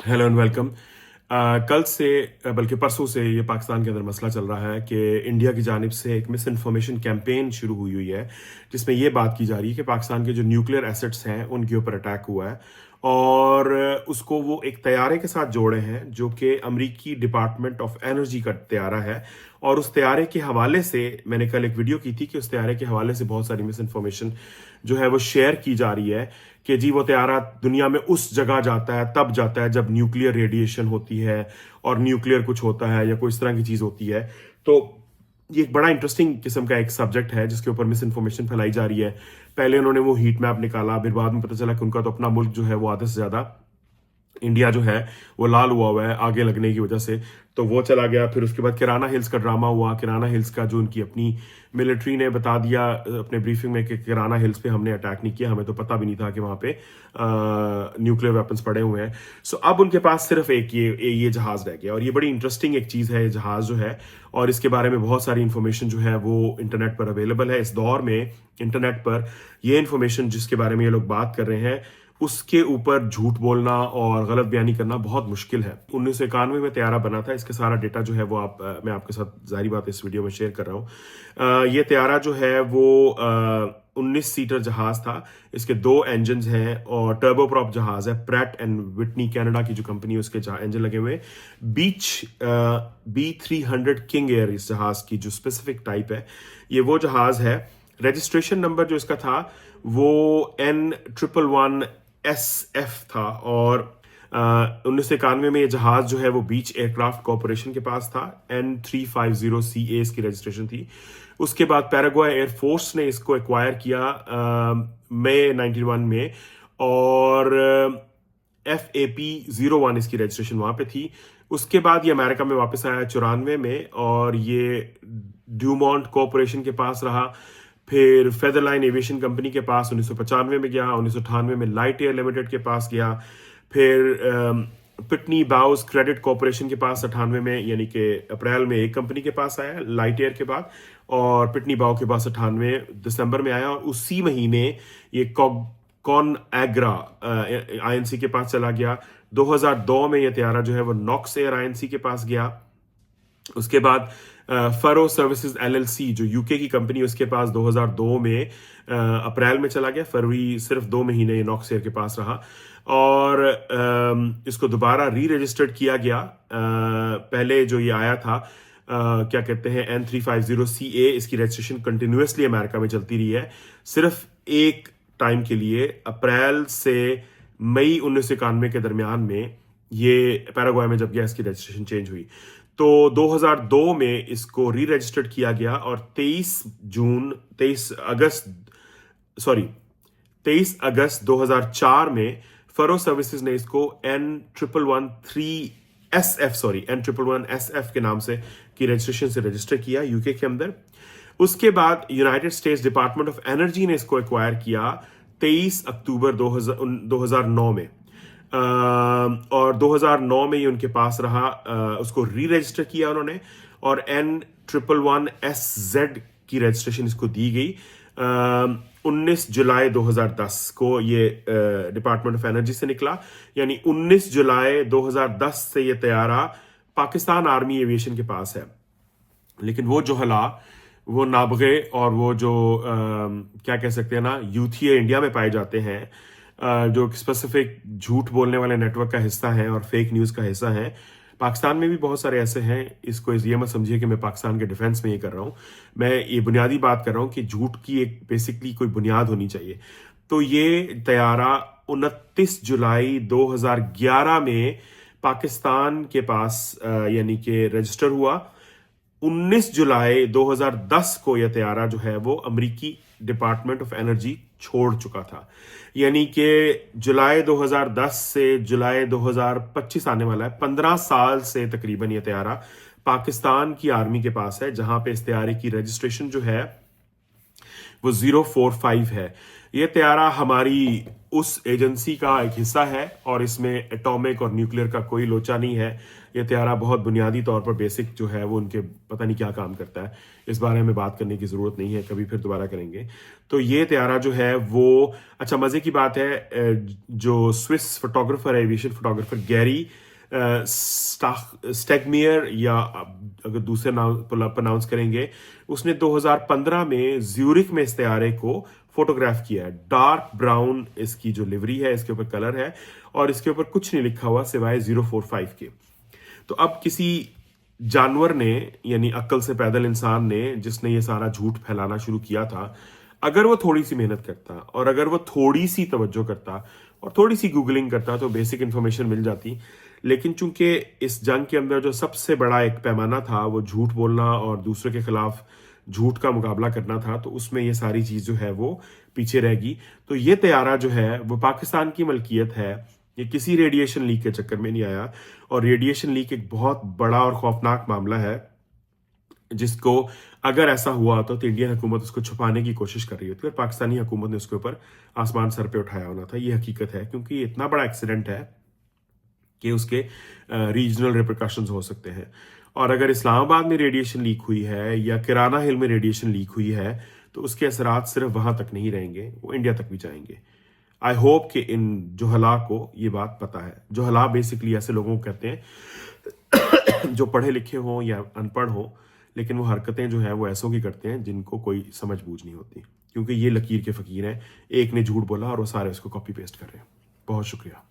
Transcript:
Hello and welcome. कल से बल्कि परसों से ये पाकिस्तान के अंदर मसला चल रहा है कि इंडिया की जानिब से एक मिस इन्फॉर्मेशन कैंपेन शुरू हुई है, जिसमें ये बात की जा रही है कि पाकिस्तान के जो न्यूक्लियर एसेट्स हैं उनके ऊपर अटैक हुआ है और उसको वो एक तैयारे के साथ जोड़े हैं जो कि अमरीकी डिपार्टमेंट ऑफ एनर्जी का तैयारा है। और उस तैयारे के हवाले से मैंने कल एक वीडियो की थी कि उस तैयारे के हवाले से बहुत सारी मिस इन्फॉर्मेशन जो है वो शेयर की जा रही है कि जी वो तैयारा दुनिया में उस जगह जाता है, तब जाता है जब न्यूक्लियर रेडिएशन होती है और न्यूक्लियर कुछ होता है या कोई इस तरह की चीज होती है। तो ये एक बड़ा इंटरेस्टिंग किस्म का एक सब्जेक्ट है जिसके ऊपर मिस इन्फॉर्मेशन फैलाई जा रही है। पहले उन्होंने वो हीट मैप निकाला, फिर बाद में पता चला कि उनका तो अपना मुल्क जो है वो आधे से ज्यादा इंडिया जो है वो लाल हुआ है आगे लगने की वजह से, तो वो चला गया। फिर उसके बाद किराना हिल्स का ड्रामा हुआ। किराना हिल्स का जो उनकी अपनी मिलिट्री ने बता दिया अपने ब्रीफिंग में कि किराना हिल्स पे हमने अटैक नहीं किया, हमें तो पता भी नहीं था कि वहां पे न्यूक्लियर वेपन्स पड़े हुए हैं। सो अब उनके पास सिर्फ एक ये जहाज रह गया और ये बड़ी इंटरेस्टिंग एक चीज है ये जहाज जो है, और इसके बारे में बहुत सारी इंफॉर्मेशन जो है वो इंटरनेट पर अवेलेबल है। इस दौर में इंटरनेट पर ये इंफॉर्मेशन जिसके बारे में ये लोग बात कर रहे हैं उसके ऊपर झूठ बोलना और गलत बयानी करना बहुत मुश्किल है। 1991 में तैयारा बना था, इसका सारा डेटा जो है वो मैं आपके साथ जाहिर बात इस वीडियो में शेयर कर रहा हूँ। ये तैयारा जो है वो 19 सीटर जहाज था। इसके 2 इंजन हैं और टर्बोप्रॉप जहाज है। प्रैट एंड विटनी कनाडा की जो कंपनी है उसके इंजन लगे हुए। B300 किंग एयर इस जहाज की जो स्पेसिफिक टाइप है, ये वो जहाज है। रजिस्ट्रेशन नंबर जो इसका था वो N111SF था और 1991 में ये जहाज जो है वो बीच एयरक्राफ्ट कॉरपोरेशन के पास था। N350CA इसकी रजिस्ट्रेशन थी। उसके बाद पैराग्वाय एयरफोर्स ने इसको एक्वायर किया मई 91 में और FAP-01 इसकी रजिस्ट्रेशन वहां पे थी। उसके बाद ये अमेरिका में वापस आया 94 में और ये ड्यूमॉन्ट कॉरपोरेशन के पास रहा। फिर फेदरलाइन एविएशन कंपनी के पास 1995 में गया। 1998 में लाइट एयर लिमिटेड के पास गया। फिर पिटनी बाउस क्रेडिट कॉरपोरेशन के पास 98 में, यानी कि अप्रैल में एक कंपनी के पास आया लाइट एयर के बाद, और पिटनी बाउ के पास 98 दिसंबर में आया। और उसी महीने ये कॉन एग्रा INC के पास चला गया। 2002 में यह तैयारा जो है वो नॉक्स एयर INC के पास गया। उसके बाद फरो सर्विसेज LLC जो यूके की कंपनी, उसके पास 2002 में अप्रैल में चला गया। फरवरी सिर्फ 2 महीने ये नॉक्स एयर के पास रहा और इसको दोबारा री रजिस्टर्ड किया गया। पहले जो ये आया था क्या कहते हैं N350CA, इसकी रजिस्ट्रेशन कंटिन्यूसली अमेरिका में चलती रही है सिर्फ एक टाइम के लिए। अप्रैल से मई 1991 के दरमियान में ये पैराग्वाय में जब गया इसकी रजिस्ट्रेशन चेंज हुई, तो 2002 में इसको री रजिस्टर्ड किया गया और 23 अगस्त 2004 में फरो सर्विसेज ने इसको N111SF के नाम से की रजिस्ट्रेशन से रजिस्टर किया यूके के अंदर। उसके बाद United states department of energy ने इसको एक्वायर किया 23 अक्टूबर 2009 में और 2009 में ये उनके पास रहा। उसको री रजिस्टर किया उन्होंने और N111SZ की रजिस्ट्रेशन इसको दी गई। 19 जुलाई 2010 को ये डिपार्टमेंट ऑफ एनर्जी से निकला, यानी 19 जुलाई 2010 से ये तैयारा पाकिस्तान आर्मी एविएशन के पास है। लेकिन वो जोहला, वो नाबगे और वो जो क्या कह सकते हैं ना यूथिया इंडिया में पाए जाते हैं, जो स्पेसिफिक झूठ बोलने वाले नेटवर्क का हिस्सा है और फेक न्यूज का हिस्सा है। पाकिस्तान में भी बहुत सारे ऐसे हैं। इसको ये मत समझिए कि मैं पाकिस्तान के डिफेंस में ये कर रहा हूं, मैं ये बुनियादी बात कर रहा हूं कि झूठ की एक बेसिकली कोई बुनियाद होनी चाहिए। तो ये तैयारा 29 जुलाई 2011 में पाकिस्तान के पास यानी कि रजिस्टर हुआ। 19 जुलाई 2010 को यह तैयारा जो है वो अमेरिकी डिपार्टमेंट ऑफ एनर्जी छोड़ चुका था, यानी कि जुलाई 2010 से जुलाई 2025 आने वाला है। 15 साल से तकरीबन यह तैयारा पाकिस्तान की आर्मी के पास है, जहां पे इस तैयारे की रजिस्ट्रेशन जो है वो 045 है। ये त्यारा हमारी उस एजेंसी का एक हिस्सा है और इसमें एटॉमिक और न्यूक्लियर का कोई लोचा नहीं है। ये त्यारा बहुत बुनियादी तौर पर बेसिक जो है वो उनके पता नहीं क्या काम करता है, इस बारे में बात करने की ज़रूरत नहीं है, कभी फिर दोबारा करेंगे। तो ये त्यारा जो है वो, अच्छा मज़े की बात है, जो स्विस फोटोग्राफर है, एविएशन फोटोग्राफर गैरी स्टेगमियर, या अगर दूसरे नाम प्रोनाउंस करेंगे, उसने 2015 में ज्यूरिख में इस त्यारे को फोटोग्राफ किया है। डार्क ब्राउन इसकी जो लिवरी है, इसके ऊपर कलर है और इसके ऊपर कुछ नहीं लिखा हुआ सिवाय 045 के। तो अब किसी जानवर ने, यानी अक्ल से पैदल इंसान ने, जिसने ये सारा झूठ फैलाना शुरू किया था, अगर वो थोड़ी सी मेहनत करता और अगर वो थोड़ी सी तवज्जो करता और थोड़ी सी गूगलिंग करता तो बेसिक इंफॉर्मेशन मिल जाती। लेकिन चूंकि इस जंग के अंदर जो सबसे बड़ा एक पैमाना था वो झूठ बोलना और दूसरे के खिलाफ झूठ का मुकाबला करना था, तो उसमें ये सारी चीज जो है वो पीछे रहेगी। तो ये तैयारा जो है वो पाकिस्तान की मलकियत है, ये किसी रेडिएशन लीक के चक्कर में नहीं आया। और रेडिएशन लीक एक बहुत बड़ा और खौफनाक मामला है, जिसको अगर ऐसा हुआ तो इंडियन हुकूमत उसको छुपाने की कोशिश कर रही होती है और पाकिस्तानी हुकूमत ने उसके ऊपर आसमान सर पे उठाया होना था। ये हकीकत है, क्योंकि ये इतना बड़ा एक्सीडेंट है कि उसके रीजनल रिपरकशंस हो सकते हैं। और अगर इस्लामाबाद में रेडिएशन लीक हुई है या किराना हिल में रेडिएशन लीक हुई है तो उसके असरात सिर्फ वहां तक नहीं रहेंगे, वो इंडिया तक भी जाएंगे। आई होप कि इन जोहला को ये बात पता है। जोहला बेसिकली ऐसे लोगों को कहते हैं जो पढ़े लिखे हों या अनपढ़ हों, लेकिन वो हरकतें जो है वो ऐसों की करते हैं जिनको कोई समझ बूझ नहीं होती, क्योंकि ये लकीर के फकीर हैं। एक ने झूठ बोला और वो सारे उसको कॉपी पेस्ट कर रहे हैं। बहुत शुक्रिया।